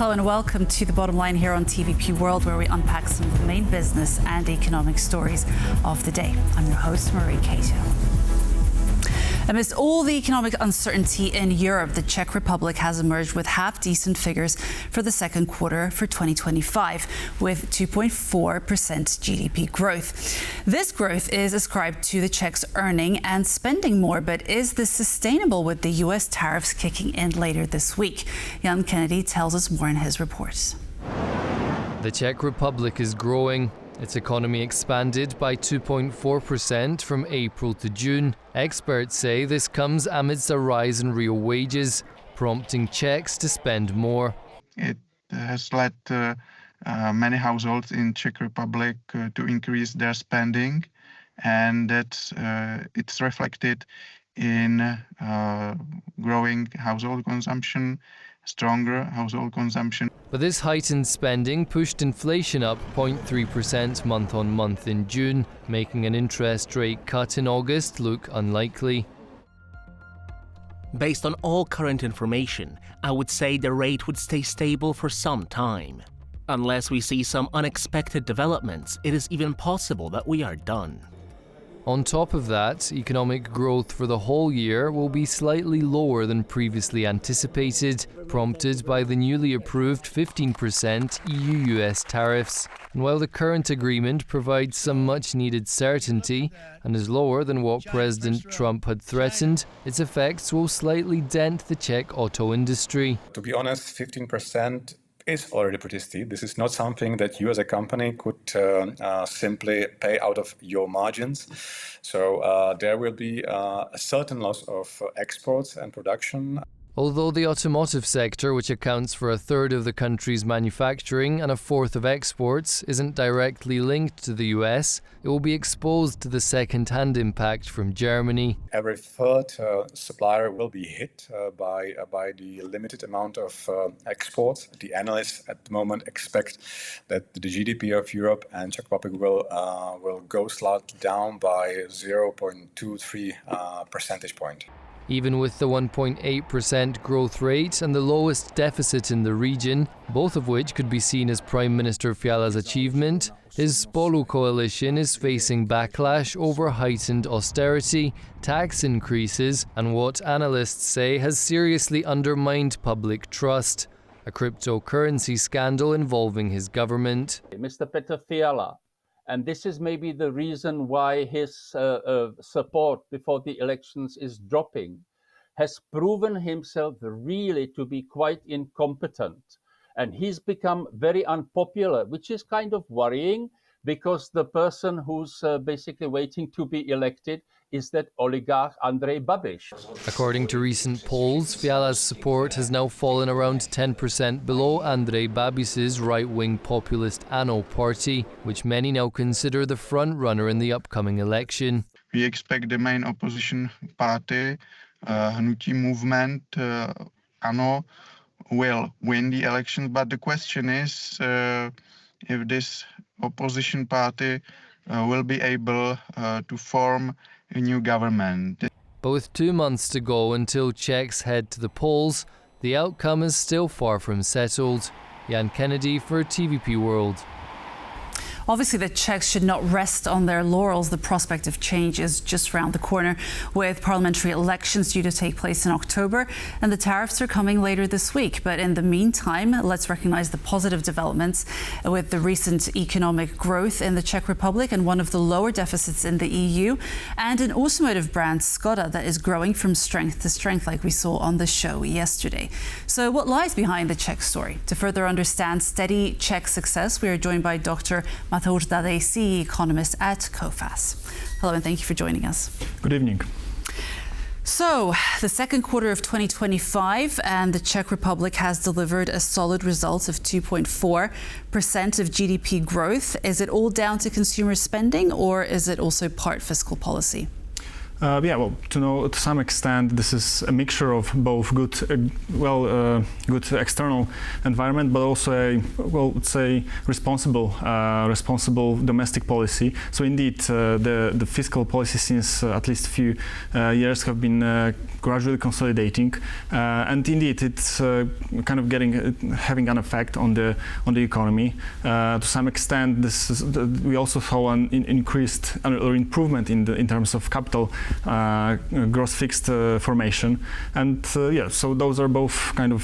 Hello and welcome to The Bottom Line here on TVP World, where we unpack some of the main business and economic stories of the day. I'm your host, Marie Cato. Amidst all the economic uncertainty in Europe, the Czech Republic has emerged with half-decent figures for the second quarter for 2025, with 2.4% GDP growth. This growth is ascribed to the Czechs earning and spending more, but is this sustainable with the US tariffs kicking in later this week? Jan Kennedy tells us more in his report. The Czech Republic is growing. Its economy expanded by 2.4% from April to June. Experts say this comes amidst a rise in real wages, prompting Czechs to spend more. It has led many households in Czech Republic to increase their spending, and it's reflected in growing household consumption, stronger household consumption. But this heightened spending pushed inflation up 0.3% month-on-month in June, making an interest rate cut in August look unlikely. Based on all current information, I would say the rate would stay stable for some time. Unless we see some unexpected developments, it is even possible that we are done. On top of that, economic growth for the whole year will be slightly lower than previously anticipated, prompted by the newly approved 15% EU-US tariffs. And while the current agreement provides some much-needed certainty and is lower than what President Trump had threatened, its effects will slightly dent the Czech auto industry. To be honest, 15% is already pretty steep. This is not something that you as a company could simply pay out of your margins. So there will be a certain loss of exports and production. Although the automotive sector, which accounts for a third of the country's manufacturing and a fourth of exports, isn't directly linked to the US, it will be exposed to the second-hand impact from Germany. Every third supplier will be hit by the limited amount of exports. The analysts at the moment expect that the GDP of Europe and Czech Republic will go slightly down by 0.23 percentage point. Even with the 1.8% growth rate and the lowest deficit in the region, both of which could be seen as Prime Minister Fiala's achievement, his Spolu coalition is facing backlash over heightened austerity, tax increases, and what analysts say has seriously undermined public trust. A cryptocurrency scandal involving his government. Mr. Petr Fiala, and this is maybe the reason why his support before the elections is dropping, has proven himself really to be quite incompetent. And he's become very unpopular, which is kind of worrying, because the person who's basically waiting to be elected is that oligarch Andrej Babiš. According to recent polls, Fiala's support has now fallen around 10% below Andrej Babiš's right-wing populist ANO party, which many now consider the front-runner in the upcoming election. We expect the main opposition party, Hnutí movement, ANO, will win the elections, but the question is if this opposition party will be able to form a new government. But with 2 months to go until Czechs head to the polls, the outcome is still far from settled. Jan Kennedy for TVP World. Obviously, the Czechs should not rest on their laurels. The prospect of change is just around the corner, with parliamentary elections due to take place in October, and the tariffs are coming later this week. But in the meantime, let's recognize the positive developments with the recent economic growth in the Czech Republic and one of the lower deficits in the EU, and an automotive brand, Skoda, that is growing from strength to strength, like we saw on the show yesterday. So what lies behind the Czech story? To further understand steady Czech success, we are joined by Dr. Mateusz Dadej, CE economist at COFACE. Hello and thank you for joining us. Good evening. So, the second quarter of 2025 and the Czech Republic has delivered a solid result of 2.4% of GDP growth. Is it all down to consumer spending, or is it also part fiscal policy? Well, to some extent, this is a mixture of both good, good external environment, but also a, let's say, responsible domestic policy. So indeed, the fiscal policy since at least a few years have been gradually consolidating, and indeed, it's kind of having an effect on the economy. To some extent, we also saw an increased or improvement in terms of capital. Gross fixed formation, and so those are both kind of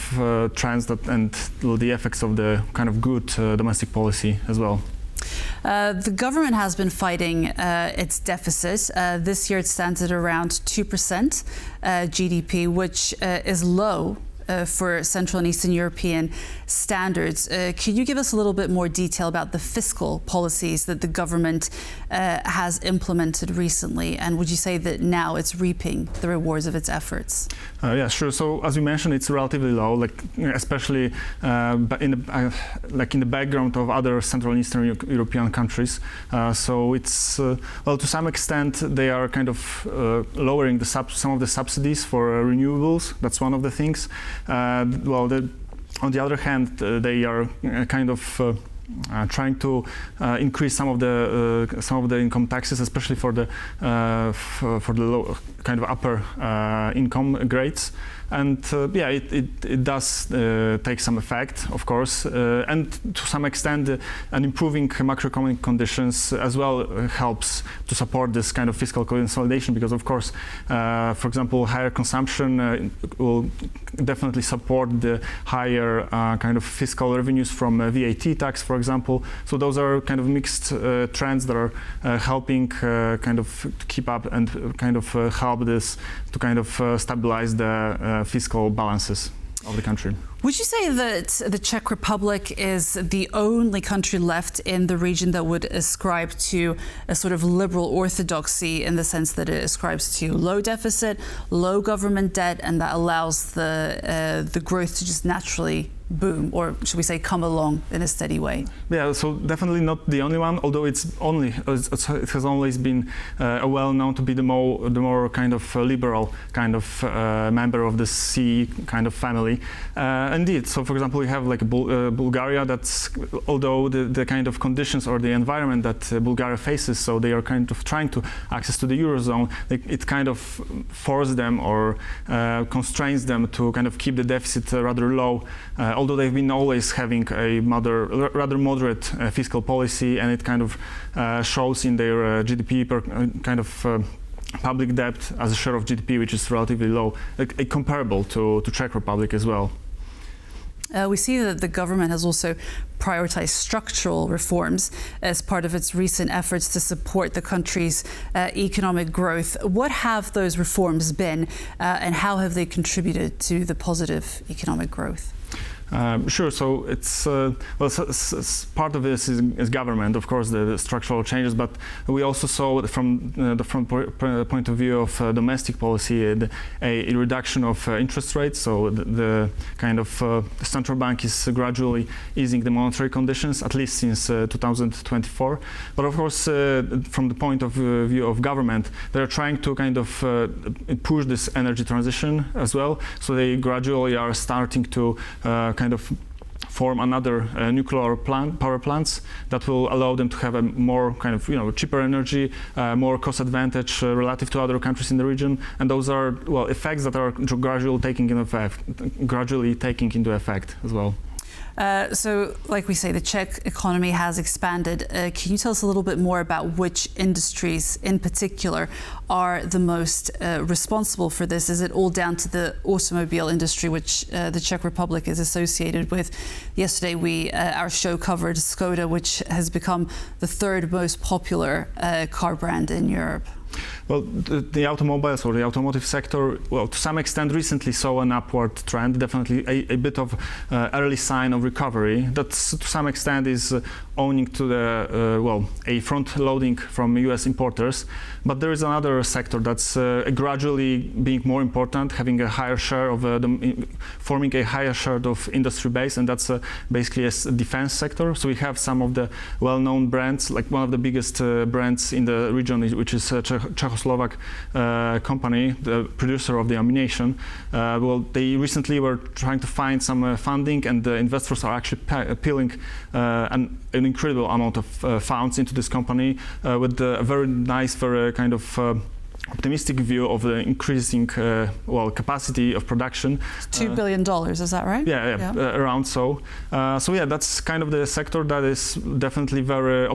trends and the effects of the kind of good domestic policy as well. The government has been fighting its deficit. This year it stands at around 2% GDP, which is low for Central and Eastern European standards. Could you give us a little bit more detail about the fiscal policies that the government has implemented recently? And would you say that now it's reaping the rewards of its efforts? Yeah, sure. So as you mentioned, it's relatively low, especially in the background of other Central and Eastern European countries. So it's to some extent they are kind of lowering some of the subsidies for renewables. That's one of the things. On the other hand, they are kind of trying to increase some of the income taxes, especially for the low, kind of upper income grades. And it does take some effect, of course, and to some extent, an improving macroeconomic conditions as well helps to support this kind of fiscal consolidation. Because, of course, for example, higher consumption will definitely support the higher kind of fiscal revenues from VAT tax, for example. So those are kind of mixed trends that are helping kind of keep up and kind of help this to kind of stabilize the fiscal balances of the country. Would you say that the Czech Republic is the only country left in the region that would ascribe to a sort of liberal orthodoxy, in the sense that it ascribes to low deficit, low government debt, and that allows the growth to just naturally boom, or should we say come along in a steady way? Yeah, so definitely not the only one, although it has always been well known to be the more kind of liberal kind of member of the CE kind of family. Indeed, so for example, we have like Bulgaria, that's, although the kind of conditions or the environment that Bulgaria faces, so they are kind of trying to access to the Eurozone, it kind of forces them or constrains them to kind of keep the deficit rather low, although they've been always having a rather moderate fiscal policy, and it kind of shows in their GDP per kind of public debt as a share of GDP, which is relatively low, comparable to Czech Republic as well. We see that the government has also prioritized structural reforms as part of its recent efforts to support the country's economic growth. What have those reforms been, and how have they contributed to the positive economic growth? Sure. So it's part of this is government, of course, the structural changes. But we also saw from the point of view of domestic policy a reduction of interest rates. So the kind of central bank is gradually easing the monetary conditions, at least since 2024. But of course, from the point of view of government, they're trying to kind of push this energy transition as well. So they gradually are starting to kind of form another nuclear power plants that will allow them to have a more kind of cheaper energy, more cost advantage relative to other countries in the region, and those are effects that are gradually taking into effect as well. So, like we say, the Czech economy has expanded. Can you tell us a little bit more about which industries in particular are the most responsible for this? Is it all down to the automobile industry, which the Czech Republic is associated with? Yesterday, our show covered Skoda, which has become the third most popular car brand in Europe. Well, the automobiles or the automotive sector, to some extent recently saw an upward trend, definitely a bit of early sign of recovery. That to some extent is owing to the a front loading from US importers. But there is another sector that's gradually being more important, having a higher share of forming a higher share of industry base, and that's basically a defense sector. So we have some of the well-known brands, like one of the biggest brands in the region, which is Czechoslovak company, the producer of the ammunition. Well, they recently were trying to find some funding, and the investors are actually appealing an incredible amount of funds into this company with a very nice, very kind of optimistic view of the increasing capacity of production. It's $2 billion, is that right? Yeah. Around so. So yeah, that's kind of the sector that is definitely very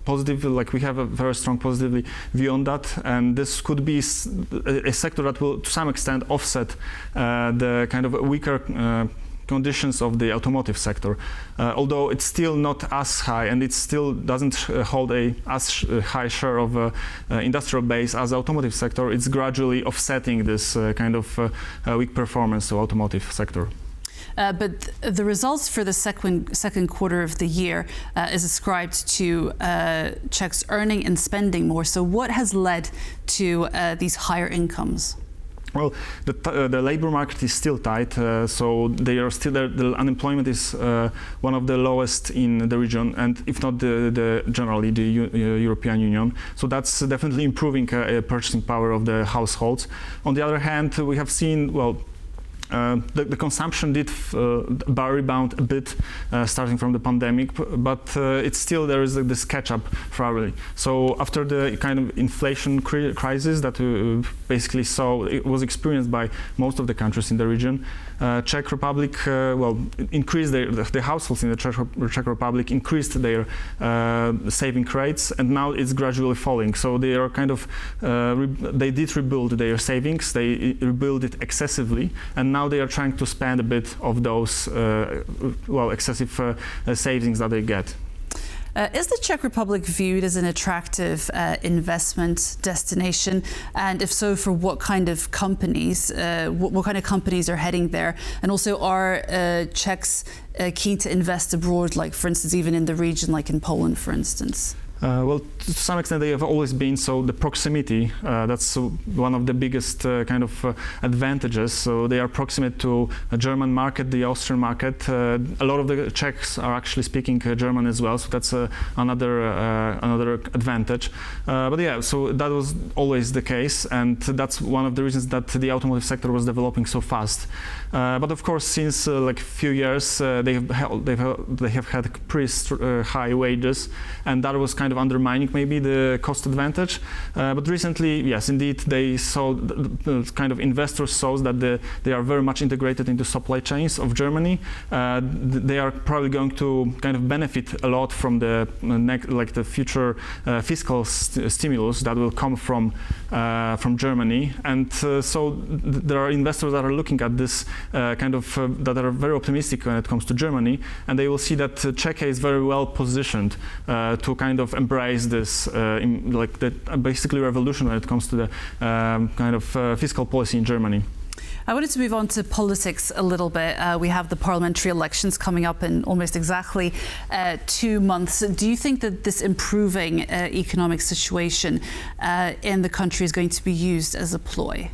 positive. Like we have a very strong positive view on that, and this could be a sector that will to some extent offset the kind of weaker conditions of the automotive sector, although it's still not as high, and it still doesn't hold as high share of industrial base as the automotive sector. It's gradually offsetting this kind of weak performance of automotive sector. But the results for the second quarter of the year is ascribed to Czechs earning and spending more. So what has led to these higher incomes? Well, the labor market is still tight, so they are still there. The unemployment is one of the lowest in the region, and if not generally the European Union. So that's definitely improving purchasing power of the households. On the other hand, we have seen, the consumption did rebound a bit starting from the pandemic, but it's still there is this catch-up probably. So after the kind of inflation crisis that we basically saw, it was experienced by most of the countries in the region. Czech Republic, increased the households in the Czech Republic increased their saving rates, and now it's gradually falling. So they are kind of they did rebuild their savings. They rebuilt it excessively, and now they are trying to spend a bit of those excessive savings that they get. Is the Czech Republic viewed as an attractive investment destination? And if so, for what kind of companies? What kind of companies are heading there? And also, are Czechs keen to invest abroad, like, for instance, even in the region, like in Poland, for instance? Well, to some extent they have always been. So the proximity, that's one of the biggest kind of advantages. So they are proximate to a German market, the Austrian market. A lot of the Czechs are actually speaking German as well, so that's another advantage. But yeah, so that was always the case, and that's one of the reasons that the automotive sector was developing so fast. But of course, since like a few years, they have had pretty high wages, and that was kind of undermining maybe the cost advantage. But recently, yes, indeed, they saw kind of investors saw that they are very much integrated into supply chains of Germany. They are probably going to kind of benefit a lot from the the future fiscal stimulus that will come from Germany, and so there are investors that are looking at this that are very optimistic when it comes to Germany, and they will see that Czechia is very well positioned to kind of embrace this basically revolution when it comes to the fiscal policy in Germany. I wanted to move on to politics a little bit. We have the parliamentary elections coming up in almost exactly 2 months. Do you think that this improving economic situation in the country is going to be used as a ploy?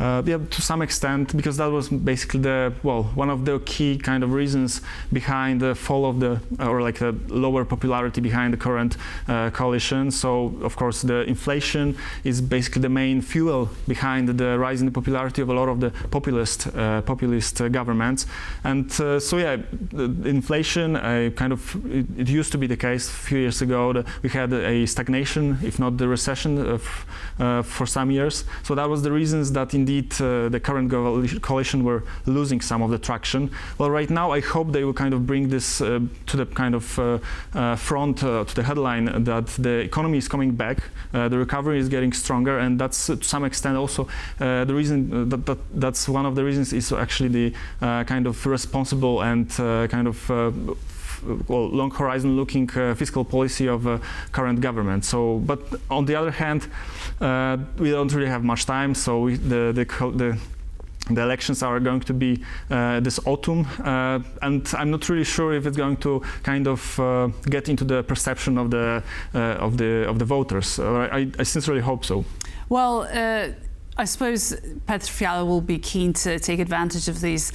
Yeah, to some extent, because that was basically one of the key kind of reasons behind the fall of the lower popularity behind the current coalition. So of course the inflation is basically the main fuel behind the rise in the popularity of a lot of the populist governments. And so yeah, the inflation it used to be the case a few years ago. We had a stagnation, if not the recession, for some years. So that was the reasons that indeed the current coalition were losing some of the traction. Well, right now I hope they will kind of bring this to the kind of front, to the headline that the economy is coming back, the recovery is getting stronger, and that's to some extent also the reason that's one of the reasons is actually the kind of responsible and long horizon looking fiscal policy of current government. So, but on the other hand, we don't really have much time. So the the elections are going to be this autumn, and I'm not really sure if it's going to kind of get into the perception of the voters. I sincerely hope so. Well, I suppose Petr Fiala will be keen to take advantage of these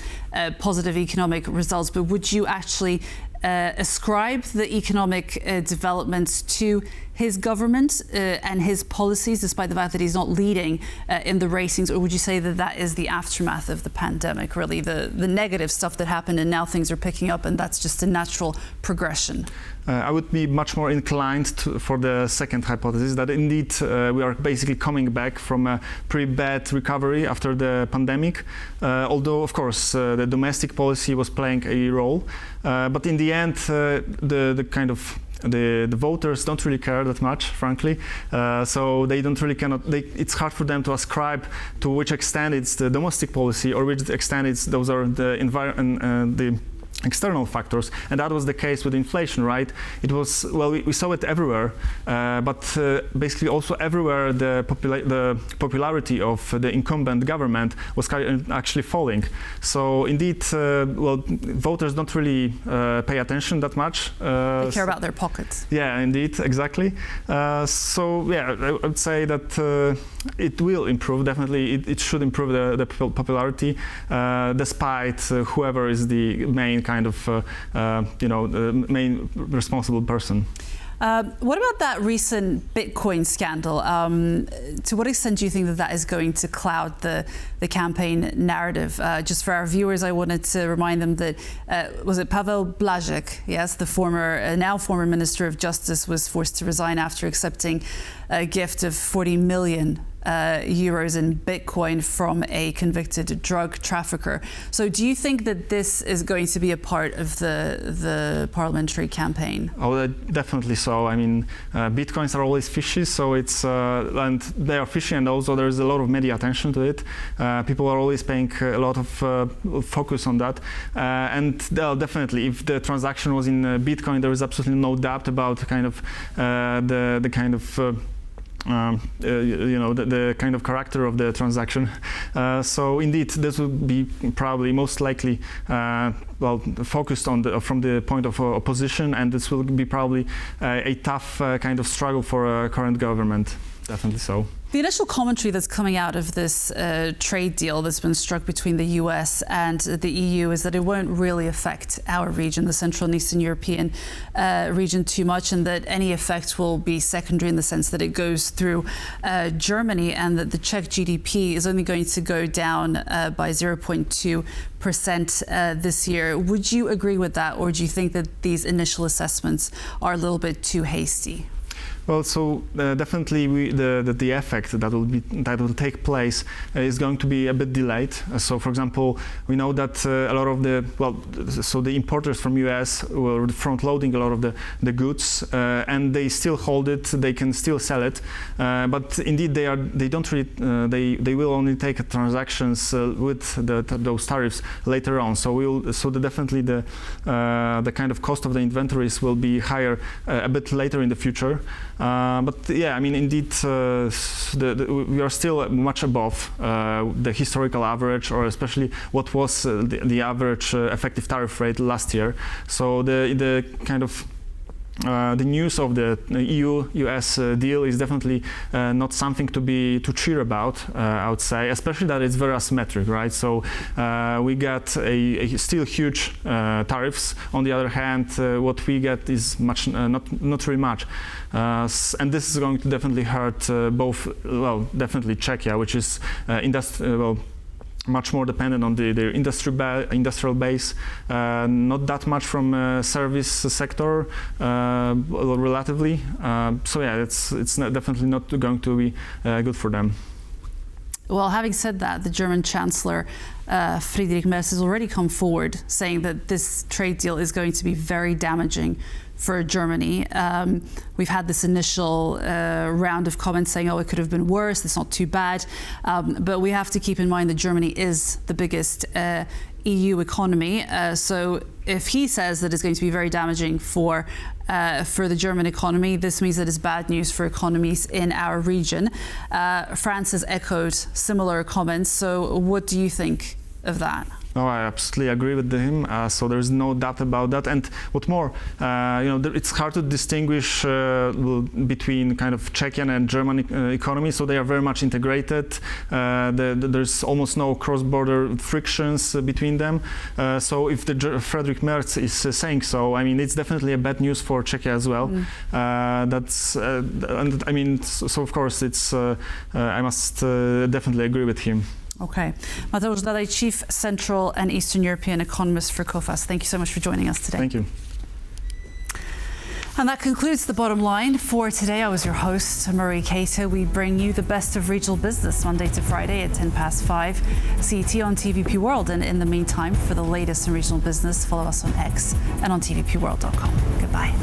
positive economic results, but would you actually ascribe the economic developments to his government and his policies, despite the fact that he's not leading in the ratings, or would you say that that is the aftermath of the pandemic, really the negative stuff that happened and now things are picking up and that's just a natural progression? I would be much more inclined for the second hypothesis, that indeed we are basically coming back from a pretty bad recovery after the pandemic, although of course the domestic policy was playing a role, but in the end the kind of the voters don't really care that much, frankly. So they don't really it's hard for them to ascribe to which extent it's the domestic policy or which extent those are the external factors, and that was the case with inflation, right? It was, well, we saw it everywhere, but basically also everywhere the popularity of the incumbent government was actually falling. So indeed, well, voters don't really pay attention that much. They care about their pockets. Yeah, indeed, exactly. So yeah, I would say that it will improve, definitely. It should improve the popularity, despite whoever is the main kind of, the main responsible person. What about that recent Bitcoin scandal? To what extent do you think that that is going to cloud the campaign narrative? Just for our viewers, I wanted to remind them that, was it Pavel Blažek? Yes, the now former Minister of Justice was forced to resign after accepting a gift of 40 million euros in Bitcoin from a convicted drug trafficker. So do you think that this is going to be a part of the parliamentary campaign? Oh, definitely so. I mean, Bitcoins are always fishy, so it's, and they are fishy, and also there's a lot of media attention to it. People are always paying a lot of focus on that. And definitely, if the transaction was in Bitcoin, there is absolutely no doubt about kind of the kind of the kind of character of the transaction. So indeed, this would be probably most likely focused on from the point of opposition, and this will be probably a tough kind of struggle for a current government. Definitely so. The initial commentary that's coming out of this trade deal that's been struck between the US and the EU is that it won't really affect our region, the Central and Eastern European region, too much, and that any effect will be secondary in the sense that it goes through Germany, and that the Czech GDP is only going to go down by 0.2% this year. Would you agree with that, or do you think that these initial assessments are a little bit too hasty? Well, so definitely the effect that will take place is going to be a bit delayed. So, for example, we know that a lot of the importers from US were front loading a lot of the goods, and they still hold it. They can still sell it, but indeed they don't really they will only take transactions with those tariffs later on. So definitely the kind of cost of the inventories will be higher a bit later in the future. But yeah, I mean, indeed, we are still much above the historical average, or especially what was the average effective tariff rate last year. So the kind of the news of the EU-US deal is definitely not something to cheer about, I would say, especially that it's very asymmetric, right? So we got a still huge tariffs. On the other hand, what we get is much not very much, and this is going to definitely hurt both. Well, definitely Czechia, which is much more dependent on their industrial base, not that much from service sector, relatively. So yeah, it's definitely not going to be good for them. Well, having said that, the German Chancellor Friedrich Merz has already come forward saying that this trade deal is going to be very damaging for Germany. We've had this initial round of comments saying, oh, it could have been worse, it's not too bad. But we have to keep in mind that Germany is the biggest EU economy. So if he says that it's going to be very damaging for for the German economy. This means that it's bad news for economies in our region. France has echoed similar comments. So what do you think of that? No, I absolutely agree with him. So there's no doubt about that. And what more, it's hard to distinguish between kind of Czechian and German economy. So they are very much integrated. There's almost no cross-border frictions between them. So if Friedrich Merz is saying so, I mean, it's definitely a bad news for Czechia as well. And I mean, so of course, it's. I must definitely agree with him. Okay. Mateusz Dadej, Chief Central and Eastern European Economist for COFACE. Thank you so much for joining us today. Thank you. And that concludes the bottom line for today. I was your host, Marie Cato. We bring you the best of regional business Monday to Friday at 5:10 CET on TVP World. And in the meantime, for the latest in regional business, follow us on X and on tvpworld.com. Goodbye.